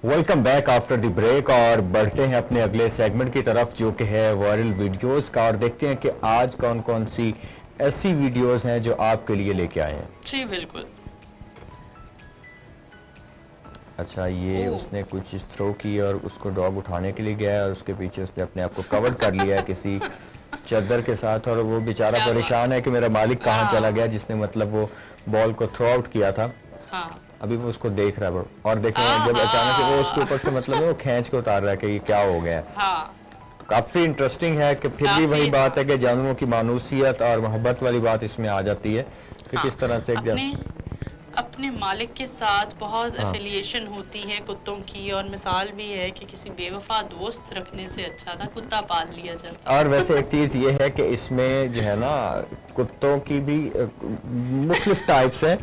Welcome back after the break और बढ़ते हैं अपने अगले सेगमेंट की तरफ जो कि है वायरल वीडियोस का और देखते हैं कि आज कौन कौन सी ऐसी वीडियोस हैं जो आपके लिए लेके आए हैं। जी बिल्कुल। अच्छा, ये उसने कुछ इस थ्रो की और उसको डॉग उठाने के लिए गया है और उसके पीछे उसने अपने आप को कवर कर लिया है किसी चादर के साथ और वो बेचारा परेशान है कि मेरा मालिक कहाँ चला गया, जिसने मतलब वो बॉल को थ्रो आउट किया था। हाँ। अभी वो उसको देख रहा है और देखें जब अचानक से वो उसके ऊपर से मतलब वो खींच के उतार रहा है कि ये क्या हो गया है। हाँ। तो काफी इंटरेस्टिंग है कि फिर भी वही बात है कि जानवरों की मानूसियत और मोहब्बत वाली बात इसमें आ जाती है कि किस तरह से अपने मालिक के साथ बहुत एफिलिएशन होती है कुत्तों की, और मिसाल भी है कि किसी बेवफा दोस्त रखने से अच्छा था कुत्ता पाल लिया जाता। और वैसे एक चीज ये है कि इसमें जो है ना कुत्तों की भी मुख्तलिफ टाइप्स है,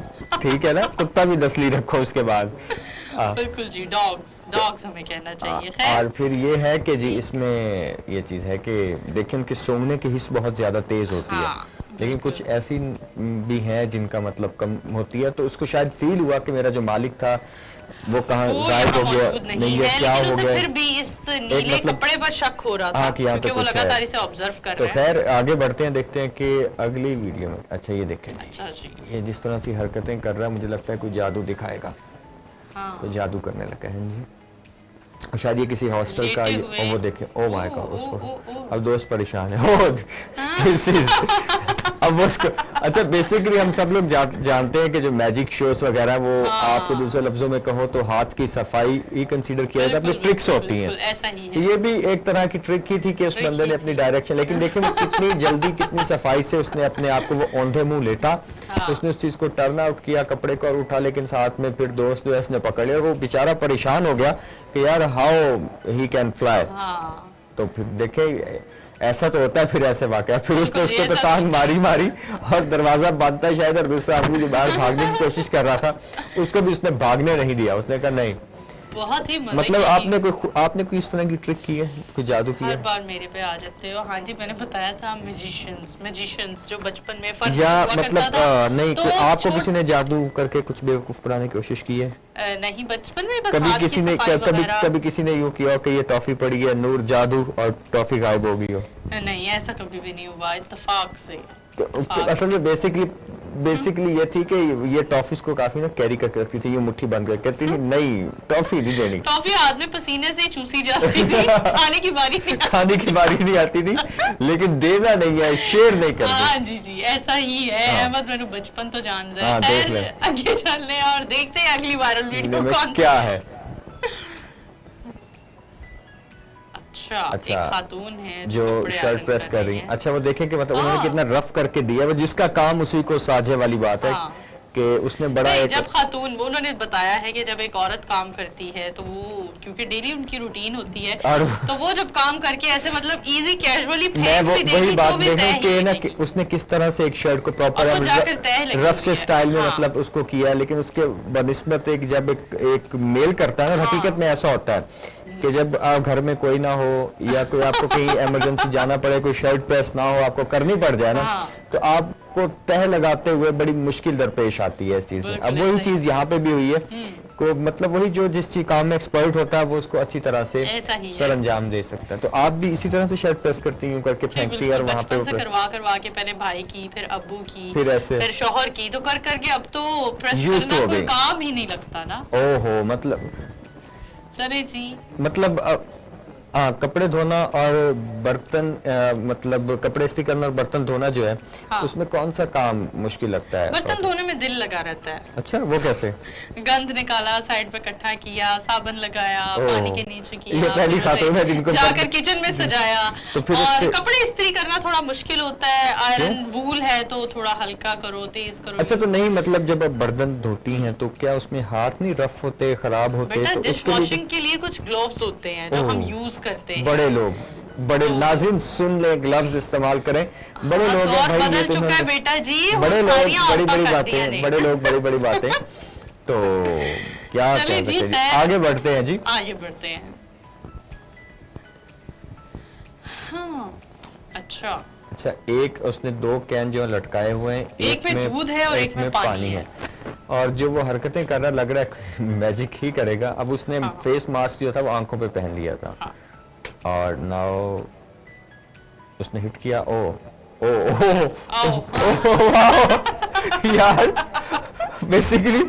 ठीक है ना, कुत्ता भी दसली रखो उसके बाद। बिल्कुल जी, डॉग्स हमें कहना चाहिए। और फिर ये है कि जी इसमें ये चीज है कि देखिए उनकी सूंघने की हिस्स बहुत ज्यादा तेज होती है, लेकिन कुछ ऐसी भी हैं जिनका मतलब कम होती है, तो उसको शायद फील हुआ कि मेरा जो मालिक था वो कहाँ गायब हो गया, नहीं है क्या हो गया, फिर भी इस नीले कपड़े पर शक हो रहा था क्योंकि वो लगातार इसे ऑब्जर्व कर रहे हैं। तो खैर आगे बढ़ते हैं, देखते हैं कि अगली वीडियो में। अच्छा ये देखें, अच्छा जी, ये जिस तरह से हरकतें कर रहा है मुझे लगता है कोई जादू दिखाएगा। कोई जादू करने लगा है जी, शायद ये किसी हॉस्टल का और वो देखे, ओ माय गॉड, उसको अब दोस्त परेशान है। दिस इज अब उसको अच्छा बेसिकली हम सब लोग जानते हैं कि जो मैजिक शोज वगैरह वो आपको दूसरे लफ्जों में कहो तो हाथ की सफाई ही कंसीडर किया जाता है, अपनी ट्रिक्स होती हैं। ऐसा ही है। ये भी एक तरह की ट्रिक ही थी कि उस बंदे ने अपनी डायरेक्शन, लेकिन देखिए वो कितनी जल्दी कितनी सफाई से उसने अपने आप को वो औंधे मुंह लेटा, उसने उस चीज को टर्न आउट किया, कपड़े को और उठा, लेकिन साथ में फिर दोस्त जो है उसने पकड़ लिया, वो बेचारा परेशान हो गया कि यार हाउ ही कैन फ्लाई। तो फिर देखे ऐसा तो होता है, फिर ऐसे वाकया, फिर उसने उसको तो टांग मारी और दरवाजा बांधता है शायद, और दूसरा आदमी जो बाहर भागने की कोशिश कर रहा था उसको भी उसने भागने नहीं दिया, उसने कहा नहीं। बहुत ही मतलब आपने कोई इस तरह की ट्रिक की है, कोई जादू किया है? हर बार मेरे पे आ जाते हो। हाँ जी, मैंने बताया था मैजिशियंस जो बचपन में फर्क या हुआ मतलब करता था, नहीं तो आपको किसी ने जादू करके कुछ बेवकूफ बनाने की कोशिश की है? नहीं, बचपन में बस कभी किसी ने यूँ किया कि ये टॉफी पड़ी है, नूर जादू और टॉफी गायब हो गई हो? नहीं, ऐसा कभी भी नहीं हुआ, इत्तेफाक से। असल में बेसिकली ये थी कि ये टॉफीज को काफी ना कैरी करके रखती थी, ये मुट्ठी बंद कर कहती थी नहीं टॉफी नहीं देनी। टॉफी हाथ में पसीने से चूसी जाती थी, खाने की बारी नहीं आती थी, लेकिन देना नहीं है, शेयर नहीं करना। हाँ जी, ऐसा ही है। अहमद मेरे बचपन तो जान रहे हैं। आगे चलने और देखते हैं अगली वायरल वीडियो कौन क्या है। अच्छा, एक खातून है जो शर्ट प्रेस कर रही है। अच्छा वो देखें कि मतलब उन्होंने कितना रफ करके दिया, वो जिसका काम उसी को साझे वाली बात है कि उसने बड़ा एक जब खातून, उन्होंने बताया है कि जब एक औरत काम करती है तो वो क्योंकि डेली उनकी रूटीन होती है तो वो जब काम करके ऐसे मतलब इजी कैजुअली वही बात देखें कि ना कि उसने किस तरह से एक शर्ट को प्रॉपर रफ से स्टाइल में मतलब उसको किया, लेकिन उसके बनिस्बत एक जब एक मेल करता है ना, हकीकत में ऐसा होता है कि जब आप घर में कोई ना हो या कोई आपको कहीं इमरजेंसी जाना पड़े, कोई शर्ट प्रेस ना हो, आपको करनी पड़ जाए ना, तो आपको तह लगाते हुए बड़ी मुश्किल दरपेश आती है इस चीज में। अब वही चीज यहाँ पे भी हुई है को मतलब वही जो जिस चीज काम में एक्सपर्ट होता है वो उसको अच्छी तरह से सर अंजाम दे सकता है। तो आप भी इसी तरह से शर्ट प्रेस करती हूँ करके फेंकती है और वहाँ पे करवा के पहले भाई की, फिर अब्बू की, फिर ऐसे फिर शौहर की, तो कर करके अब तो प्रेस करना कोई काम ही नहीं लगता ना। ओहो, मतलब चले जी, मतलब कपड़े धोना और बर्तन मतलब कपड़े इस्त्री करना और बर्तन धोना जो है उसमें कौन सा काम मुश्किल लगता है? बर्तन धोने में दिल लगा रहता है। अच्छा, वो कैसे? गंद निकाला, साइड पे इकट्ठा किया, साबुन लगाया, पानी के नीचे किया, ये पहली खातून है जिनको जाकर किचन में सजाया। तो फिर और कपड़े इस्त्री करना थोड़ा मुश्किल होता है, आयरन वूल है तो थोड़ा हल्का करो, तेज करो। अच्छा, तो नहीं मतलब जब आप बर्तन धोती हैं तो क्या उसमें हाथ नहीं रफ होते, खराब होते? तो डिश वॉशिंग के लिए कुछ ग्लोव्स होते हैं जो हम यूज करते हैं। बड़े नाज़रीन सुन ले, ग्लव्स इस्तेमाल करें। बड़े लोग हैं भाई, बदल चुका है बेटा जी, बड़े लोग बड़ी बातें, बड़े लोग बड़ी बातें। तो क्या कह सकते हैं, आगे बढ़ते हैं जी, आगे बढ़ते हैं। अच्छा, एक उसने दो कैन जो लटकाए हुए हैं, एक में दूध है और एक में पानी है। और जो वो हरकतें कर रहा लग रहा है मैजिक ही करेगा। अब उसने फेस मास्क जो था वो आंखों पे पहन लिया था और नाउ उसने हिट किया। ओ ओ यार बेसिकली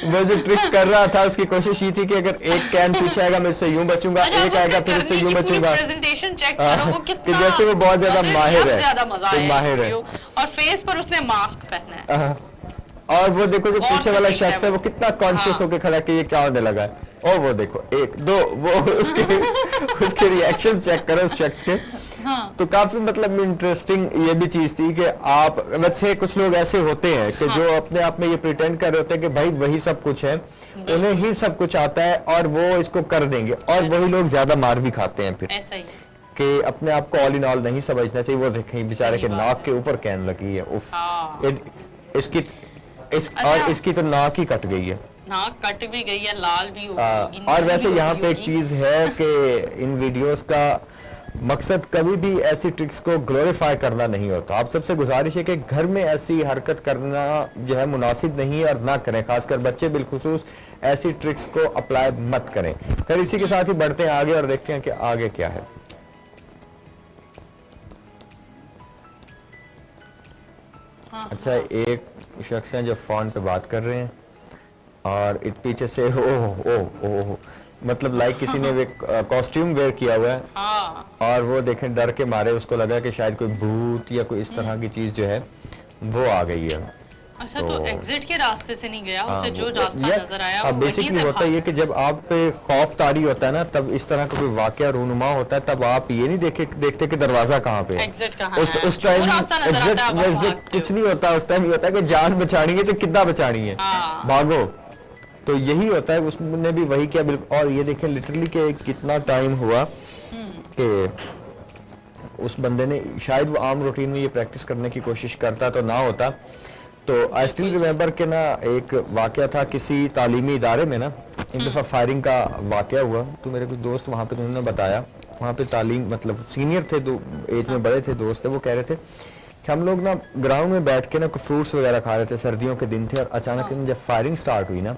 वो जो ट्रिक कर रहा था उसकी कोशिश ये थी कि अगर एक कैन पीछे आएगा मैं इससे यूं बचूंगा, एक आएगा फिर इससे यूं बचूंगा। प्रेजेंटेशन चेक करो वो कितना जैसे वो बहुत ज्यादा माहिर है, ज्यादा मजा आया माहिर है। और फेस पर उसने मास्क पहना है और वो देखो जो पीछे वाला शख्स है वो कितना कॉन्शियस हाँ। होके खड़ा कि ये क्या होने लगा है। और वो देखो एक दो वो उसके रिएक्शंस चेक करो उस शख्स के। हाँ। तो काफी मतलब इंटरेस्टिंग ये भी चीज थी कि आप वैसे कुछ लोग ऐसे होते हैं कि जो अपने आप में ये प्रिटेंड कर रहे होते हैं कि भाई वही सब कुछ है, उन्हें ही सब कुछ आता है और वो इसको कर देंगे, और वही लोग ज्यादा मार भी खाते हैं फिर ऐसा ही कि अपने आप को ऑल इन ऑल नहीं समझना चाहिए। वो देखें बेचारे के नाक के ऊपर कैन लगी है, उफ इसकी और इसकी तो नाक ही कट गई है, नाक कट भी गई है, लाल भी हो गई। और वैसे यहाँ पे एक चीज है कि इन वीडियोस का मकसद कभी भी ऐसी ट्रिक्स को ग्लोरीफाई करना नहीं होता। आप सबसे गुजारिश है कि घर में ऐसी हरकत करना जो है मुनासिब नहीं है और ना करें, खासकर बच्चे बिलखुसूस ऐसी ट्रिक्स को अप्लाई मत करें। फिर इसी के साथ ही बढ़ते हैं आगे और देखते हैं कि आगे क्या है। अच्छा, एक शख्स हैं जो फोन पे बात कर रहे हैं और पीछे से ओ मतलब लाइक किसी ने कॉस्ट्यूम वेयर किया हुआ है और वो देखें डर के मारे उसको लगा कि शायद कोई भूत या कोई इस तरह की चीज जो है वो आ गई है। अच्छा, तो एग्जिट के रास्ते से नहीं गया, उसे जो रास्ता नजर आया वो बेसिकली होता है कि जब आप पे खौफ तारी होता है ना, तब इस तरह का कोई वाकया रूनुमा होता है, तब आप ये नहीं देखते कि दरवाजा कहाँ पे है, एग्जिट कहाँ है, उस टाइम एग्जिट कुछ नहीं होता। उस टाइम ये होता है कि जान बचानी है तो कितना बचानी है, भागो। तो यही होता है, उसने भी वही किया बिल्कुल। और ये देखें लिटरली कि कितना टाइम हुआ कि उस बंदे ने, शायद वो आम रूटीन में ये प्रैक्टिस करने की कोशिश करता तो ना होता। तो आई स्टिल रिमेंबर कि ना एक वाकया था किसी तालीमी इदारे में ना, एक दफ़ा फायरिंग का वाकया हुआ। तो मेरे कुछ दोस्त वहाँ पे उन्होंने बताया, वहाँ पे तालीम मतलब सीनियर थे, दो एज में बड़े थे दोस्त थे, वो कह रहे थे कि हम लोग ना ग्राउंड में बैठ के ना कुछ फ्रूट्स वगैरह खा रहे थे, सर्दियों के दिन थे, और अचानक जब फायरिंग स्टार्ट हुई ना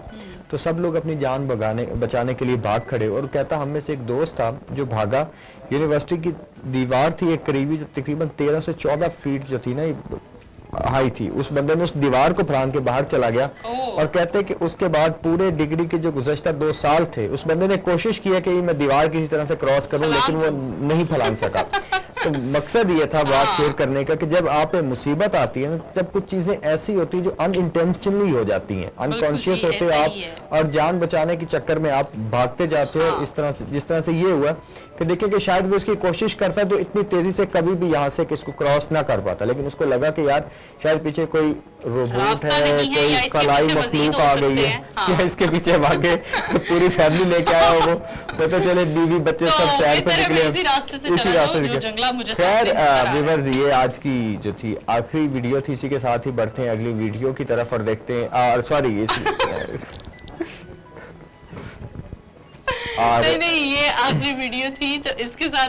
तो सब लोग अपनी जान बचाने के लिए भाग खड़े। और कहता हम में से एक दोस्त था जो भागा, यूनिवर्सिटी की दीवार थी एक करीबी जो तकरीबन 13 से 14 फीट जो थी ना हाई थी, उस बंदे ने उस दीवार को फांद के बाहर चला गया। और कहते हैं कि उसके बाद पूरे डिग्री के जो गुज़श्ता 2 साल थे उस बंदे ने कोशिश किया कि मैं दीवार किसी तरह से क्रॉस करूं, लेकिन वो नहीं फलांग सका। तो मकसद ये था बात शेयर करने का कि जब आप पे मुसीबत आती है ना, जब कुछ चीजें ऐसी होती है जो अनइंटेंशनली हो जाती हैं, अनकॉन्शियस होते हो आप और जान बचाने के चक्कर में आप भागते जाते हो। इस तरह से जिस तरह से ये हुआ कि देखिए कि शायद वो इसकी कोशिश करता तो इतनी तेजी से कभी भी यहाँ से किसको क्रॉस ना कर पाता, लेकिन उसको लगा कि यार शायद पीछे कोई रोबोट है, कोई कलाई मखलूक आ गई है, या इसके पीछे भागे पूरी फैमिली लेके आया वो, पता चले बीवी बच्चे सब सैर पे निकले, इसी रास्ते से निकले। खैर व्यूअर्स, ये आज की जो थी आखिरी वीडियो थी, इसी के साथ ही बढ़ते हैं अगली वीडियो की तरफ और देखते हैं सॉरी नहीं ये आखिरी वीडियो थी, तो इसके साथ